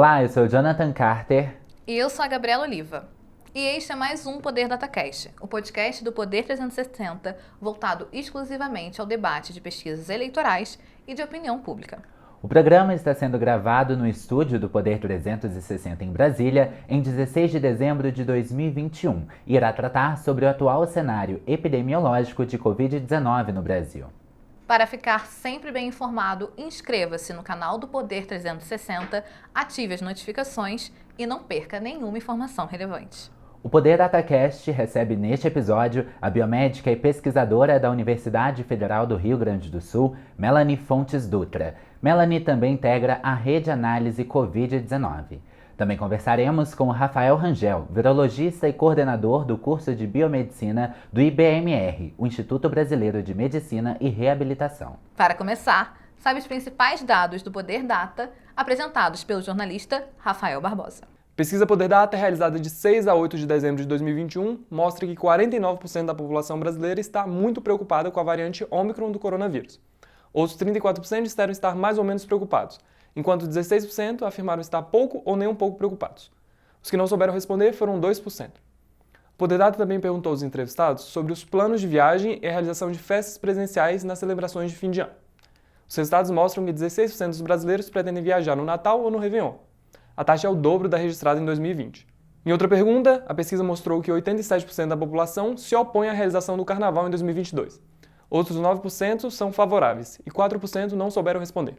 Olá, eu sou o Jonathan Carter. E eu sou a Gabriela Oliva. E este é mais um Poder DataCast, o podcast do Poder 360, voltado exclusivamente ao debate de pesquisas eleitorais e de opinião pública. O programa está sendo gravado no estúdio do Poder 360 em Brasília, em 16 de dezembro de 2021, e irá tratar sobre o atual cenário epidemiológico de Covid-19 no Brasil. Para ficar sempre bem informado, inscreva-se no canal do Poder 360, ative as notificações e não perca nenhuma informação relevante. O Poder DataCast recebe neste episódio a biomédica e pesquisadora da Universidade Federal do Rio Grande do Sul, Melanie Fontes Dutra. Melanie também integra a Rede Análise Covid-19. Também conversaremos com o Rafael Rangel, virologista e coordenador do curso de Biomedicina do IBMR, o Instituto Brasileiro de Medicina e Reabilitação. Para começar, saiba os principais dados do Poder Data, apresentados pelo jornalista Rafael Barbosa. Pesquisa Poder Data, realizada de 6 a 8 de dezembro de 2021, mostra que 49% da população brasileira está muito preocupada com a variante Ômicron do coronavírus. Outros 34% disseram estar mais ou menos preocupados, enquanto 16% afirmaram estar pouco ou nem um pouco preocupados. Os que não souberam responder foram 2%. O Poder Data também perguntou aos entrevistados sobre os planos de viagem e a realização de festas presenciais nas celebrações de fim de ano. Os resultados mostram que 16% dos brasileiros pretendem viajar no Natal ou no Réveillon. A taxa é o dobro da registrada em 2020. Em outra pergunta, a pesquisa mostrou que 87% da população se opõe à realização do Carnaval em 2022. Outros 9% são favoráveis e 4% não souberam responder.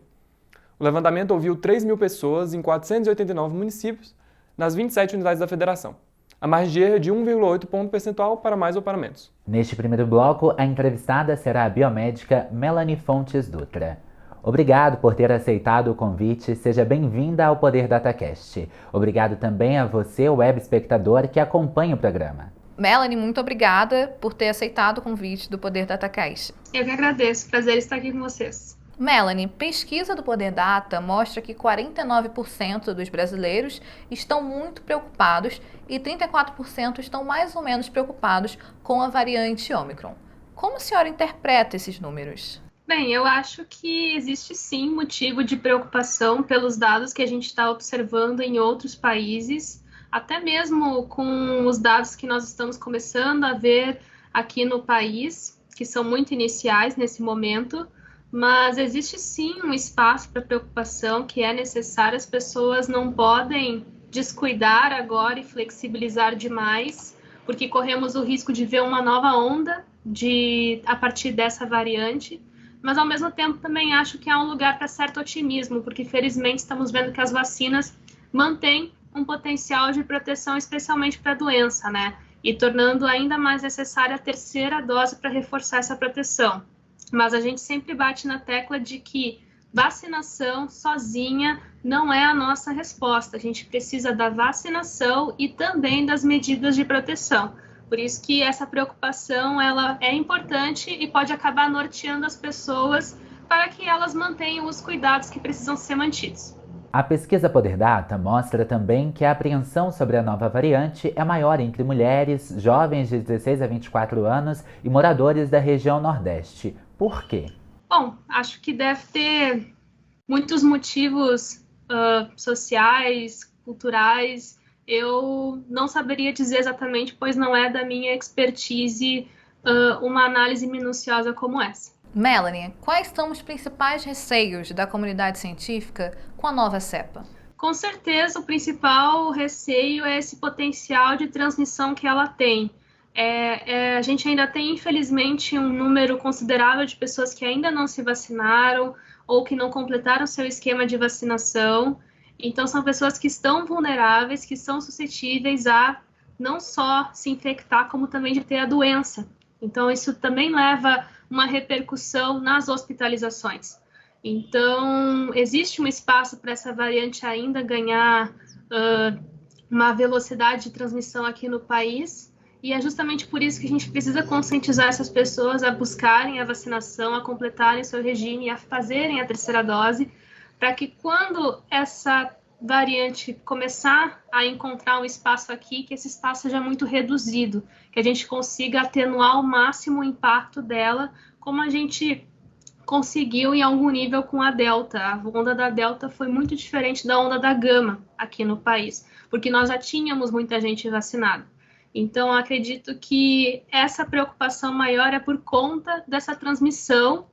O levantamento ouviu 3.000 pessoas em 489 municípios, nas 27 unidades da federação. A margem de erro é de 1,8 ponto percentual para mais ou para menos. Neste primeiro bloco, a entrevistada será a biomédica Melanie Fontes Dutra. Obrigado por ter aceitado o convite, seja bem-vinda ao Poder DataCast. Obrigado também a você, web espectador, que acompanha o programa. Melanie, muito obrigada por ter aceitado o convite do Poder DataCast. Eu que agradeço, prazer estar aqui com vocês. Melanie, pesquisa do Poder Data mostra que 49% dos brasileiros estão muito preocupados e 34% estão mais ou menos preocupados com a variante Ômicron. Como a senhora interpreta esses números? Bem, eu acho que existe sim motivo de preocupação pelos dados que a gente está observando em outros países, até mesmo com os dados que nós estamos começando a ver aqui no país, que são muito iniciais nesse momento, mas existe sim um espaço para preocupação que é necessário. As pessoas não podem descuidar agora e flexibilizar demais, porque corremos o risco de ver uma nova onda a partir dessa variante. Mas, ao mesmo tempo, também acho que há um lugar para certo otimismo, porque, felizmente, estamos vendo que as vacinas mantêm um potencial de proteção, especialmente para a doença, né? E tornando ainda mais necessária a terceira dose para reforçar essa proteção. Mas a gente sempre bate na tecla de que vacinação sozinha não é a nossa resposta. A gente precisa da vacinação e também das medidas de proteção. Por isso que essa preocupação ela é importante e pode acabar norteando as pessoas para que elas mantenham os cuidados que precisam ser mantidos. A pesquisa Poder Data mostra também que a apreensão sobre a nova variante é maior entre mulheres, jovens de 16 a 24 anos e moradores da região Nordeste. Por quê? Bom, acho que deve ter muitos motivos sociais, culturais. Eu não saberia dizer exatamente, pois não é da minha expertise uma análise minuciosa como essa. Melanie, quais são os principais receios da comunidade científica com a nova cepa? Com certeza, o principal receio é esse potencial de transmissão que ela tem. A gente ainda tem, infelizmente, um número considerável de pessoas que ainda não se vacinaram ou que não completaram seu esquema de vacinação. Então, são pessoas que estão vulneráveis, que são suscetíveis a não só se infectar, como também de ter a doença. Então, isso também leva uma repercussão nas hospitalizações. Então, existe um espaço para essa variante ainda ganhar uma velocidade de transmissão aqui no país, e é justamente por isso que a gente precisa conscientizar essas pessoas a buscarem a vacinação, a completarem seu regime e a fazerem a terceira dose, para que quando essa variante começar a encontrar um espaço aqui, que esse espaço seja muito reduzido, que a gente consiga atenuar ao máximo o impacto dela, como a gente conseguiu em algum nível com a Delta. A onda da Delta foi muito diferente da onda da Gama aqui no país, porque nós já tínhamos muita gente vacinada. Então, acredito que essa preocupação maior é por conta dessa transmissão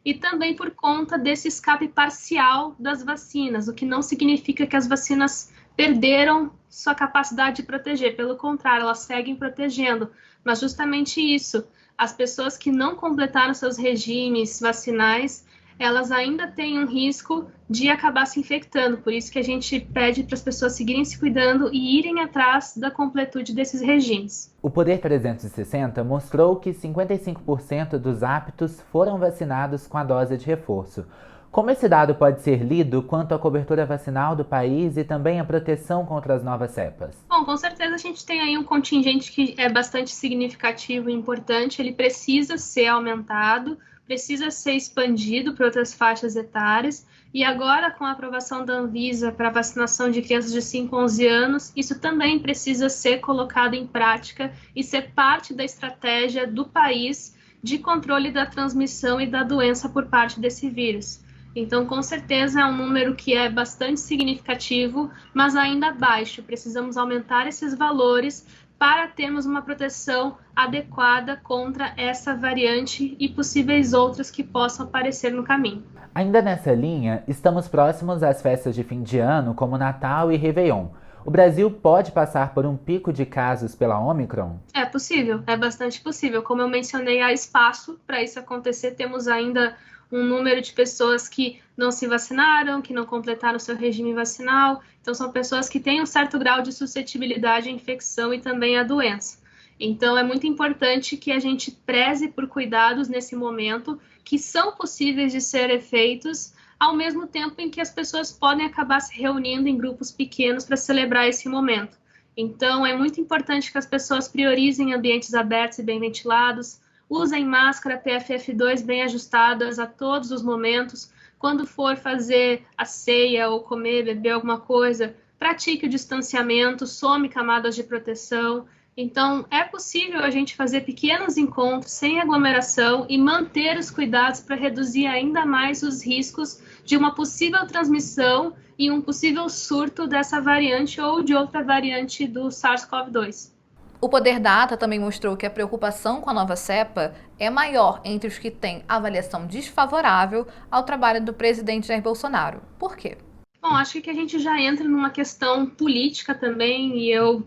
e também por conta desse escape parcial das vacinas, o que não significa que as vacinas perderam sua capacidade de proteger. Pelo contrário, elas seguem protegendo. Mas justamente isso, as pessoas que não completaram seus regimes vacinais, elas ainda têm um risco de acabar se infectando. Por isso que a gente pede para as pessoas seguirem se cuidando e irem atrás da completude desses regimes. O Poder 360 mostrou que 55% dos aptos foram vacinados com a dose de reforço. Como esse dado pode ser lido quanto à cobertura vacinal do país e também a proteção contra as novas cepas? Bom, com certeza a gente tem aí um contingente que é bastante significativo e importante. Ele precisa ser aumentado, precisa ser expandido para outras faixas etárias. E agora, com a aprovação da Anvisa para a vacinação de crianças de 5 a 11 anos, isso também precisa ser colocado em prática e ser parte da estratégia do país de controle da transmissão e da doença por parte desse vírus. Então, com certeza, é um número que é bastante significativo, mas ainda baixo. Precisamos aumentar esses valores para termos uma proteção adequada contra essa variante e possíveis outras que possam aparecer no caminho. Ainda nessa linha, estamos próximos às festas de fim de ano, como Natal e Réveillon. O Brasil pode passar por um pico de casos pela Omicron? É possível, é bastante possível. Como eu mencionei, há espaço para isso acontecer. Temos ainda um número de pessoas que não se vacinaram, que não completaram seu regime vacinal. Então, são pessoas que têm um certo grau de suscetibilidade à infecção e também à doença. Então, é muito importante que a gente preze por cuidados nesse momento, que são possíveis de serem feitos, ao mesmo tempo em que as pessoas podem acabar se reunindo em grupos pequenos para celebrar esse momento. Então, é muito importante que as pessoas priorizem ambientes abertos e bem ventilados, usem máscara PFF2 bem ajustadas a todos os momentos. Quando for fazer a ceia ou comer, beber alguma coisa, pratique o distanciamento, some camadas de proteção. Então, é possível a gente fazer pequenos encontros sem aglomeração e manter os cuidados para reduzir ainda mais os riscos de uma possível transmissão e um possível surto dessa variante ou de outra variante do SARS-CoV-2. O Poder Data também mostrou que a preocupação com a nova cepa é maior entre os que têm avaliação desfavorável ao trabalho do presidente Jair Bolsonaro. Por quê? Bom, acho que a gente já entra numa questão política também, e eu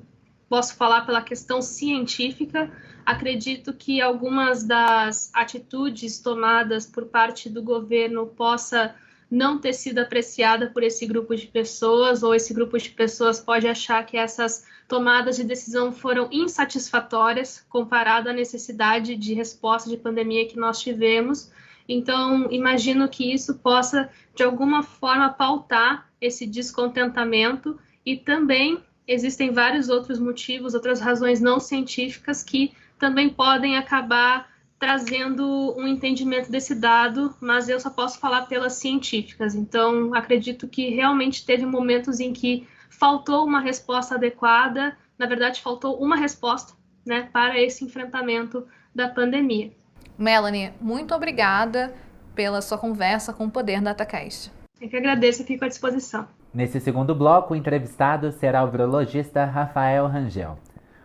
posso falar pela questão científica. Acredito que algumas das atitudes tomadas por parte do governo possa não ter sido apreciada por esse grupo de pessoas, ou esse grupo de pessoas pode achar que essas tomadas de decisão foram insatisfatórias comparado à necessidade de resposta de pandemia que nós tivemos. Então, imagino que isso possa, de alguma forma, pautar esse descontentamento, e também existem vários outros motivos, outras razões não científicas que também podem acabar trazendo um entendimento desse dado, mas eu só posso falar pelas científicas. Então, acredito que realmente teve momentos em que faltou uma resposta adequada, na verdade, faltou uma resposta, né, para esse enfrentamento da pandemia. Melanie, muito obrigada pela sua conversa com o Poder Datacast. Eu que agradeço e fico à disposição. Nesse segundo bloco, o entrevistado será o virologista Rafael Rangel.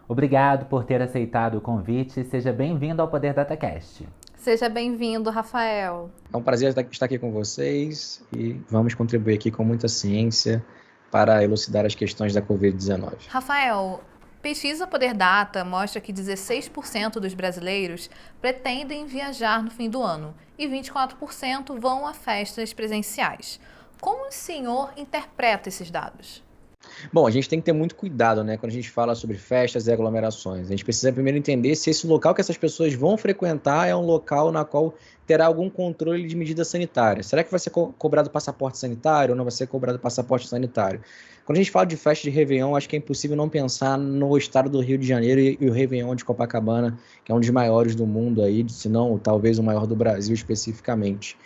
Obrigado por ter aceitado o convite e seja bem-vindo ao Poder Datacast. Seja bem-vindo, Rafael. É um prazer estar aqui com vocês e vamos contribuir aqui com muita ciência para elucidar as questões da Covid-19. Rafael, pesquisa Poder Data mostra que 16% dos brasileiros pretendem viajar no fim do ano e 24% vão a festas presenciais. Como o senhor interpreta esses dados? Bom, a gente tem que ter muito cuidado, né, quando a gente fala sobre festas e aglomerações. A gente precisa primeiro entender se esse local que essas pessoas vão frequentar é um local na qual terá algum controle de medida sanitária. Será que vai ser cobrado passaporte sanitário ou não vai ser cobrado passaporte sanitário? Quando a gente fala de festa de Réveillon, acho que é impossível não pensar no estado do Rio de Janeiro e o Réveillon de Copacabana, que é um dos maiores do mundo aí, se não talvez o maior do Brasil especificamente,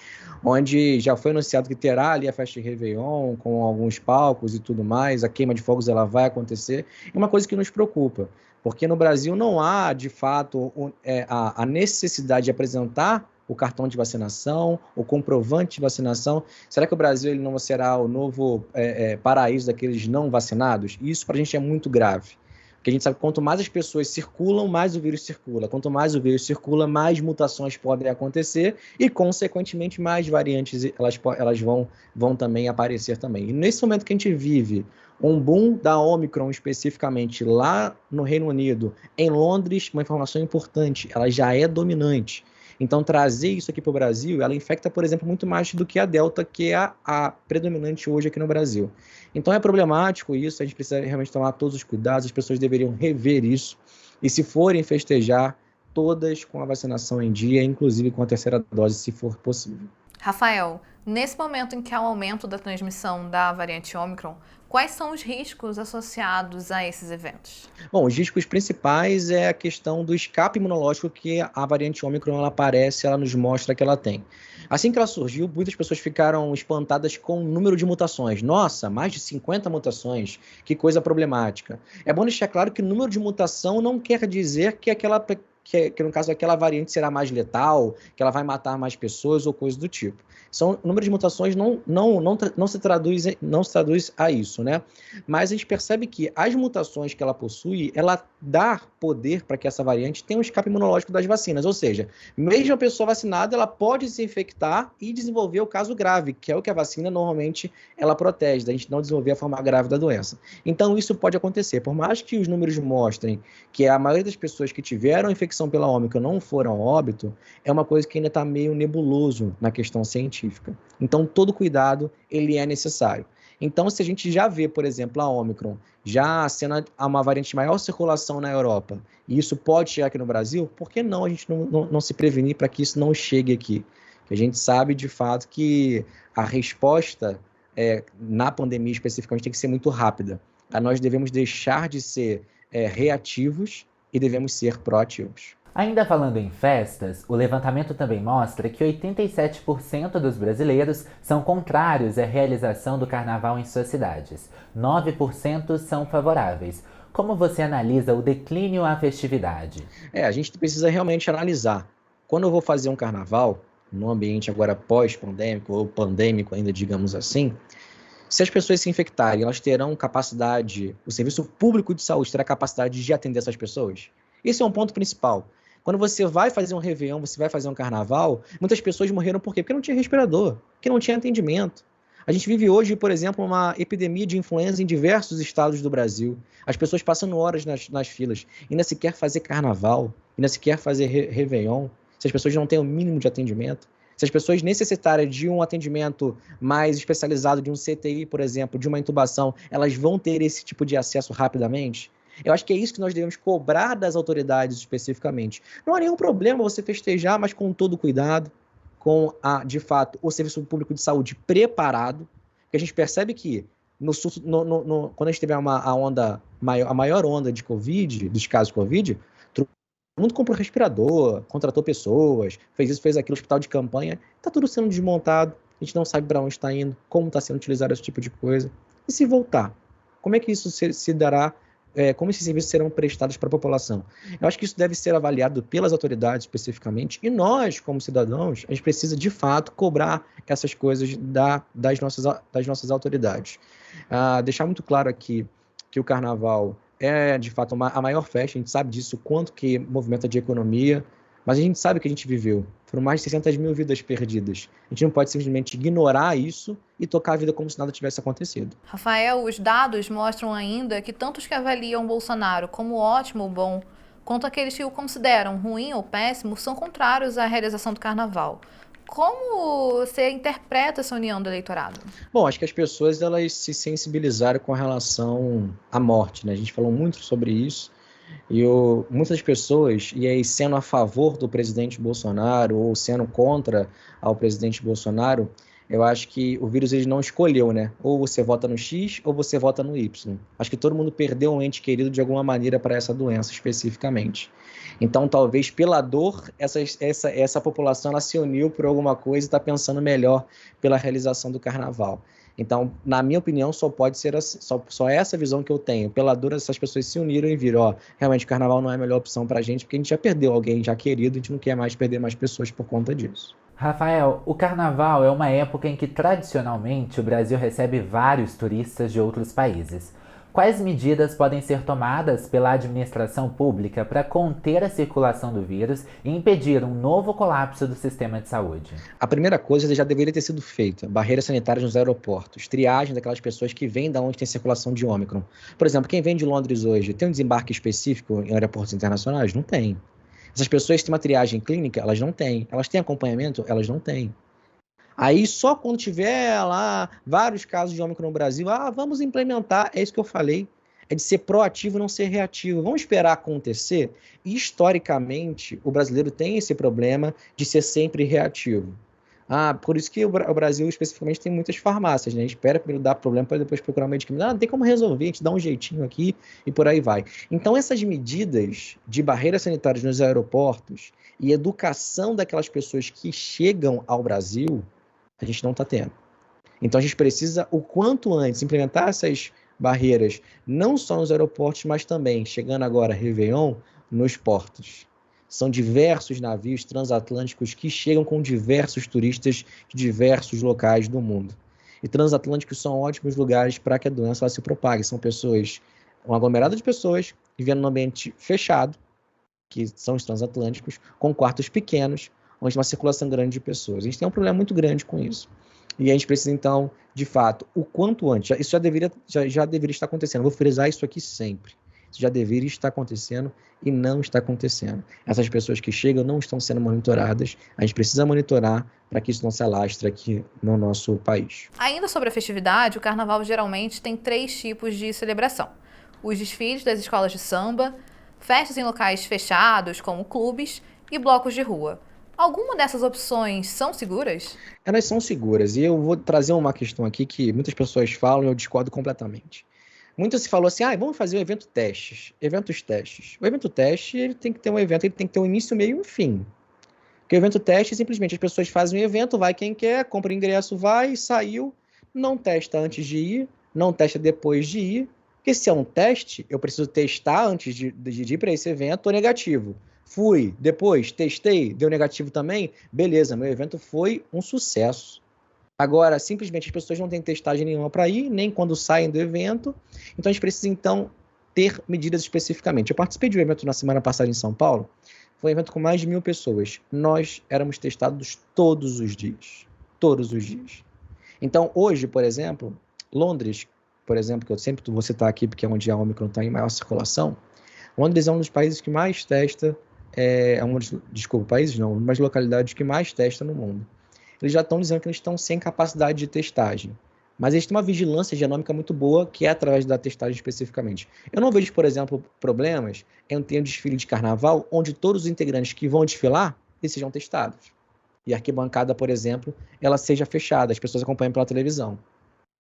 onde já foi anunciado que terá ali a festa de Réveillon, com alguns palcos e tudo mais, a queima de fogos ela vai acontecer, é uma coisa que nos preocupa, porque no Brasil não há, de fato, a necessidade de apresentar o cartão de vacinação, o comprovante de vacinação. Será que o Brasil ele não será o novo paraíso daqueles não vacinados? Isso para a gente é muito grave. Porque a gente sabe que quanto mais as pessoas circulam, mais o vírus circula. Quanto mais o vírus circula, mais mutações podem acontecer e, consequentemente, mais variantes elas vão também aparecer também. E nesse momento que a gente vive um boom da Omicron especificamente lá no Reino Unido, em Londres, uma informação importante, ela já é dominante. Então, trazer isso aqui para o Brasil, ela infecta, por exemplo, muito mais do que a Delta, que é a predominante hoje aqui no Brasil. Então, é problemático isso, a gente precisa realmente tomar todos os cuidados, as pessoas deveriam rever isso. E se forem festejar, todas com a vacinação em dia, inclusive com a terceira dose, se for possível. Rafael, nesse momento em que há um aumento da transmissão da variante Omicron, quais são os riscos associados a esses eventos? Bom, os riscos principais é a questão do escape imunológico que a variante Omicron ela aparece, ela nos mostra que ela tem. Assim que ela surgiu, muitas pessoas ficaram espantadas com o número de mutações. Nossa, mais de 50 mutações, que coisa problemática. É bom deixar claro que o número de mutação não quer dizer que no caso aquela variante será mais letal, que ela vai matar mais pessoas ou coisa do tipo. O número de mutações não se traduz a isso, né? Mas a gente percebe que as mutações que ela possui, ela dá poder para que essa variante tenha um escape imunológico das vacinas, ou seja, mesmo a pessoa vacinada, ela pode se infectar e desenvolver o caso grave, que é o que a vacina normalmente ela protege, da gente não desenvolver a forma grave da doença. Então isso pode acontecer, por mais que os números mostrem que a maioria das pessoas que tiveram infecção pela Ômicron não foram a óbito, é uma coisa que ainda está meio nebuloso na questão científica. Então, todo cuidado, ele é necessário. Então, se a gente já vê, por exemplo, a Ômicron já sendo uma variante de maior circulação na Europa, e isso pode chegar aqui no Brasil, por que não a gente não se prevenir para que isso não chegue aqui? Que a gente sabe, de fato, que a resposta na pandemia especificamente tem que ser muito rápida. Nós devemos deixar de ser reativos e devemos ser proativos. Ainda falando em festas, o levantamento também mostra que 87% dos brasileiros são contrários à realização do carnaval em suas cidades. 9% são favoráveis. Como você analisa o declínio à festividade? A gente precisa realmente analisar. Quando eu vou fazer um carnaval, no ambiente agora pós-pandêmico ou pandêmico ainda, digamos assim, se as pessoas se infectarem, elas terão capacidade, o Serviço Público de Saúde terá capacidade de atender essas pessoas? Esse é um ponto principal. Quando você vai fazer um Réveillon, você vai fazer um carnaval, muitas pessoas morreram por quê? Porque não tinha respirador, porque não tinha atendimento. A gente vive hoje, por exemplo, uma epidemia de influenza em diversos estados do Brasil. As pessoas passando horas nas filas, ainda se quer fazer carnaval, ainda se quer fazer Réveillon, se as pessoas não têm o mínimo de atendimento. Se as pessoas necessitarem de um atendimento mais especializado, de um CTI, por exemplo, de uma intubação, elas vão ter esse tipo de acesso rapidamente? Eu acho que é isso que nós devemos cobrar das autoridades especificamente. Não há nenhum problema você festejar, mas com todo cuidado, com, de fato, o Serviço Público de Saúde preparado, porque a gente percebe que quando a gente teve a maior onda de Covid, dos casos de Covid, todo mundo comprou respirador, contratou pessoas, fez isso, fez aquilo, hospital de campanha, está tudo sendo desmontado, a gente não sabe para onde está indo, como está sendo utilizado esse tipo de coisa. E se voltar, como é que isso se dará? Como esses serviços serão prestados para a população. Eu acho que isso deve ser avaliado pelas autoridades especificamente, e nós, como cidadãos, a gente precisa, de fato, cobrar essas coisas das nossas autoridades. Deixar muito claro aqui que o Carnaval é, de fato, a maior festa, a gente sabe disso, quanto que movimenta de economia, mas a gente sabe o que a gente viveu. Foram mais de 600 mil vidas perdidas. A gente não pode simplesmente ignorar isso e tocar a vida como se nada tivesse acontecido. Rafael, os dados mostram ainda que tanto os que avaliam Bolsonaro como ótimo ou bom, quanto aqueles que o consideram ruim ou péssimo, são contrários à realização do carnaval. Como você interpreta essa união do eleitorado? Bom, acho que as pessoas elas se sensibilizaram com relação à morte, né? A gente falou muito sobre isso. E muitas pessoas, e aí sendo a favor do presidente Bolsonaro ou sendo contra ao presidente Bolsonaro, eu acho que o vírus ele não escolheu, né? Ou você vota no X ou você vota no Y. Acho que todo mundo perdeu um ente querido de alguma maneira para essa doença especificamente. Então, talvez pela dor, essa população ela se uniu por alguma coisa e está pensando melhor pela realização do carnaval. Então, na minha opinião, só pode ser só essa visão que eu tenho. Pela dor, essas pessoas se uniram e viram, ó, realmente o carnaval não é a melhor opção pra gente, porque a gente já perdeu alguém já querido, a gente não quer mais perder mais pessoas por conta disso. Rafael, o carnaval é uma época em que tradicionalmente o Brasil recebe vários turistas de outros países. Quais medidas podem ser tomadas pela administração pública para conter a circulação do vírus e impedir um novo colapso do sistema de saúde? A primeira coisa já deveria ter sido feita: barreiras sanitárias nos aeroportos, triagem daquelas pessoas que vêm da onde tem circulação de Ômicron. Por exemplo, quem vem de Londres hoje, tem um desembarque específico em aeroportos internacionais? Não tem. Essas pessoas têm uma triagem clínica? Elas não têm. Elas têm acompanhamento? Elas não têm. Aí só quando tiver lá vários casos de Ômicron no Brasil, vamos implementar, é isso que eu falei, é de ser proativo, não ser reativo. Vamos esperar acontecer? E, historicamente, o brasileiro tem esse problema de ser sempre reativo. Por isso que o Brasil, especificamente, tem muitas farmácias, né? A gente espera primeiro dar problema para depois procurar um medicamento. Não tem como resolver, a gente dá um jeitinho aqui e por aí vai. Então, essas medidas de barreiras sanitárias nos aeroportos e educação daquelas pessoas que chegam ao Brasil, a gente não está tendo. Então, a gente precisa, o quanto antes, implementar essas barreiras, não só nos aeroportos, mas também, chegando agora, Réveillon, nos portos. São diversos navios transatlânticos que chegam com diversos turistas de diversos locais do mundo. E transatlânticos são ótimos lugares para que a doença se propague. São pessoas, um aglomerado de pessoas, vivendo num ambiente fechado, que são os transatlânticos, com quartos pequenos, onde tem uma circulação grande de pessoas. A gente tem um problema muito grande com isso. E a gente precisa, então, de fato, o quanto antes, isso já deveria estar acontecendo. Vou frisar isso aqui sempre. Isso já deveria estar acontecendo e não está acontecendo. Essas pessoas que chegam não estão sendo monitoradas. A gente precisa monitorar para que isso não se alastre aqui no nosso país. Ainda sobre a festividade, o carnaval geralmente tem 3 tipos de celebração: os desfiles das escolas de samba, festas em locais fechados, como clubes, e blocos de rua. Alguma dessas opções são seguras? Elas são seguras. E eu vou trazer uma questão aqui que muitas pessoas falam e eu discordo completamente. Muito se falou assim, vamos fazer um evento testes. Eventos testes. O evento teste, ele tem que ter um evento, ele tem que ter um início, meio e um fim. Porque o evento teste, simplesmente, as pessoas fazem um evento, vai quem quer, compra ingresso, vai, saiu, não testa antes de ir, não testa depois de ir. Porque se é um teste, eu preciso testar antes de ir para esse evento, ou negativo. Fui, depois testei, deu negativo também, beleza, meu evento foi um sucesso. Agora, simplesmente as pessoas não têm testagem nenhuma para ir, nem quando saem do evento, então a gente precisa, então, ter medidas especificamente. Eu participei de um evento na semana passada em São Paulo, foi um evento com mais de 1.000 pessoas. Nós éramos testados todos os dias. Todos os dias. Então, hoje, por exemplo, Londres, por exemplo, que eu sempre vou citar aqui, porque é onde a Ômicron está em maior circulação, Londres é um dos países que mais testa, uma das localidades que mais testa no mundo. Eles já estão dizendo que eles estão sem capacidade de testagem, mas eles têm uma vigilância genômica muito boa, que é através da testagem especificamente. Eu não vejo, por exemplo, problemas em ter um desfile de carnaval, onde todos os integrantes que vão desfilar, eles sejam testados. E a arquibancada, por exemplo, ela seja fechada, as pessoas acompanham pela televisão.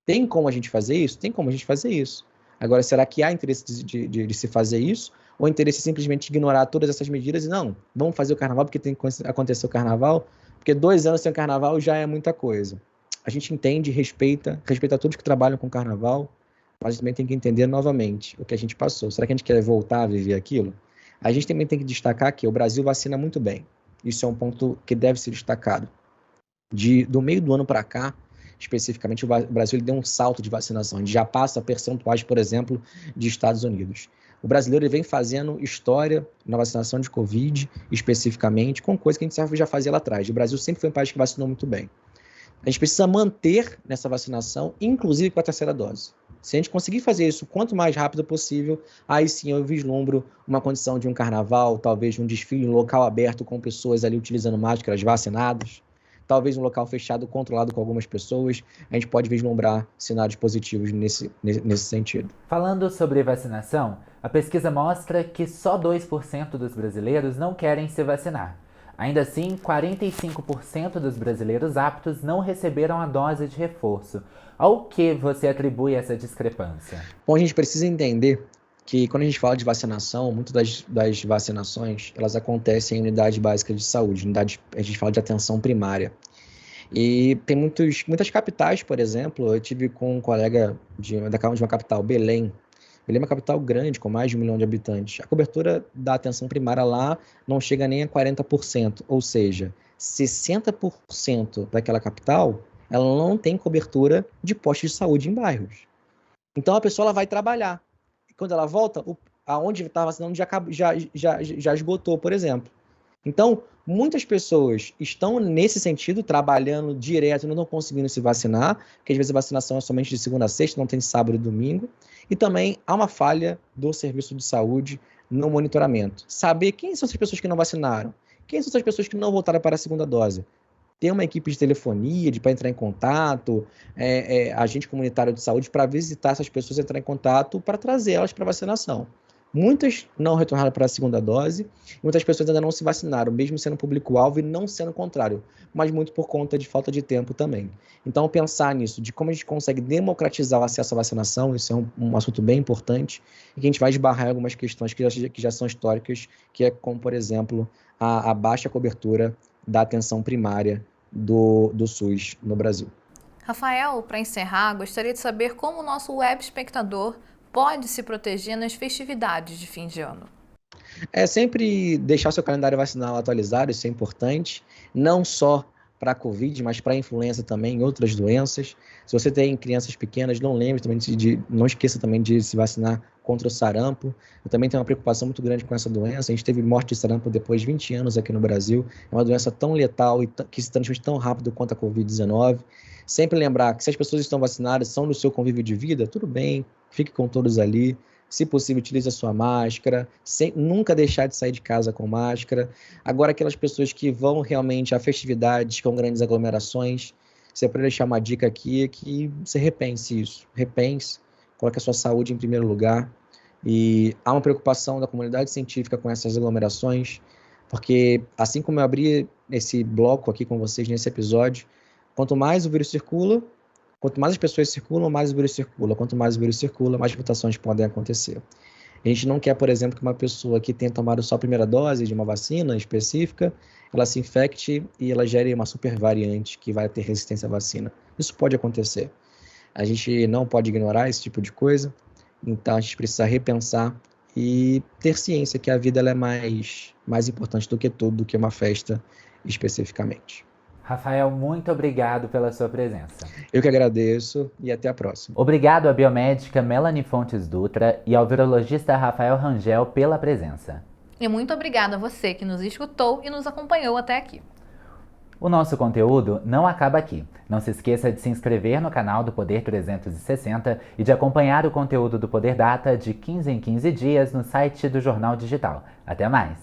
Tem como a gente fazer isso? Tem como a gente fazer isso. Agora, será que há interesse de se fazer isso? Ou interesse simplesmente ignorar todas essas medidas e não, vamos fazer o carnaval porque tem que acontecer o carnaval, porque 2 anos sem carnaval já é muita coisa. A gente entende, respeita todos que trabalham com carnaval, mas também tem que entender novamente o que a gente passou. Será que a gente quer voltar a viver aquilo? A gente também tem que destacar que o Brasil vacina muito bem. Isso é um ponto que deve ser destacado. Do meio do ano para cá, especificamente, o Brasil ele deu um salto de vacinação. A gente já passa percentuais, por exemplo, de Estados Unidos. O brasileiro ele vem fazendo história na vacinação de Covid, especificamente, com coisa que a gente já fazia lá atrás. O Brasil sempre foi um país que vacinou muito bem. A gente precisa manter nessa vacinação, inclusive com a 3ª dose. Se a gente conseguir fazer isso quanto mais rápido possível, aí sim eu vislumbro uma condição de um carnaval, talvez um desfile em local aberto com pessoas ali utilizando máscaras vacinadas, talvez um local fechado controlado com algumas pessoas, a gente pode vislumbrar cenários positivos nesse sentido. Falando sobre vacinação, a pesquisa mostra que só 2% dos brasileiros não querem se vacinar. Ainda assim, 45% dos brasileiros aptos não receberam a dose de reforço. Ao que você atribui essa discrepância? Bom, a gente precisa entender que quando a gente fala de vacinação, muitas das vacinações, elas acontecem em unidade básica de saúde, a gente fala de atenção primária. E tem muitas capitais, por exemplo, eu tive com um colega de uma capital, Belém. Belém é uma capital grande, com mais de 1 milhão de habitantes. A cobertura da atenção primária lá não chega nem a 40%, ou seja, 60% daquela capital, ela não tem cobertura de postos de saúde em bairros. Então a pessoa ela vai trabalhar. E quando ela volta, aonde estava vacinando já esgotou, por exemplo. Então, muitas pessoas estão nesse sentido, trabalhando direto, não estão conseguindo se vacinar, porque às vezes a vacinação é somente de segunda a sexta, não tem sábado e domingo. E também há uma falha do serviço de saúde no monitoramento. Saber quem são essas pessoas que não vacinaram, quem são essas pessoas que não voltaram para a segunda dose. Ter uma equipe de telefonia para entrar em contato, agente comunitário de saúde para visitar essas pessoas, entrar em contato para trazer elas para vacinação. Muitas não retornaram para a segunda dose, muitas pessoas ainda não se vacinaram, mesmo sendo público-alvo e não sendo o contrário, mas muito por conta de falta de tempo também. Então, pensar nisso, de como a gente consegue democratizar o acesso à vacinação, isso é um assunto bem importante, e que a gente vai esbarrar em algumas questões que já são históricas, que é como, por exemplo, a baixa cobertura da atenção primária do SUS no Brasil. Rafael, para encerrar, gostaria de saber como o nosso web espectador pode se proteger nas festividades de fim de ano. Sempre deixar seu calendário vacinal atualizado, isso é importante, não só para a Covid, mas para a influenza também, e outras doenças. Se você tem crianças pequenas, não esqueça também de se vacinar contra o sarampo. Eu também tenho uma preocupação muito grande com essa doença. A gente teve morte de sarampo depois de 20 anos aqui no Brasil. É uma doença tão letal e que se transmite tão rápido quanto a Covid-19. Sempre lembrar que se as pessoas estão vacinadas, são no seu convívio de vida, tudo bem, fique com todos ali. Se possível, utilize a sua máscara, nunca deixar de sair de casa com máscara. Agora, aquelas pessoas que vão realmente a festividades com grandes aglomerações, se é para deixar uma dica aqui, é que você repense isso. Repense, coloque a sua saúde em primeiro lugar. E há uma preocupação da comunidade científica com essas aglomerações, porque assim como eu abri esse bloco aqui com vocês nesse episódio, quanto mais o vírus circula, quanto mais as pessoas circulam, mais o vírus circula. Quanto mais o vírus circula, mais mutações podem acontecer. A gente não quer, por exemplo, que uma pessoa que tenha tomado só a primeira dose de uma vacina específica, ela se infecte e ela gere uma super variante que vai ter resistência à vacina. Isso pode acontecer. A gente não pode ignorar esse tipo de coisa, então a gente precisa repensar e ter ciência que a vida ela é mais importante do que tudo, do que uma festa especificamente. Rafael, muito obrigado pela sua presença. Eu que agradeço e até a próxima. Obrigado à biomédica Melanie Fontes Dutra e ao virologista Rafael Rangel pela presença. E muito obrigada a você que nos escutou e nos acompanhou até aqui. O nosso conteúdo não acaba aqui. Não se esqueça de se inscrever no canal do Poder 360 e de acompanhar o conteúdo do Poder Data de 15 em 15 dias no site do Jornal Digital. Até mais!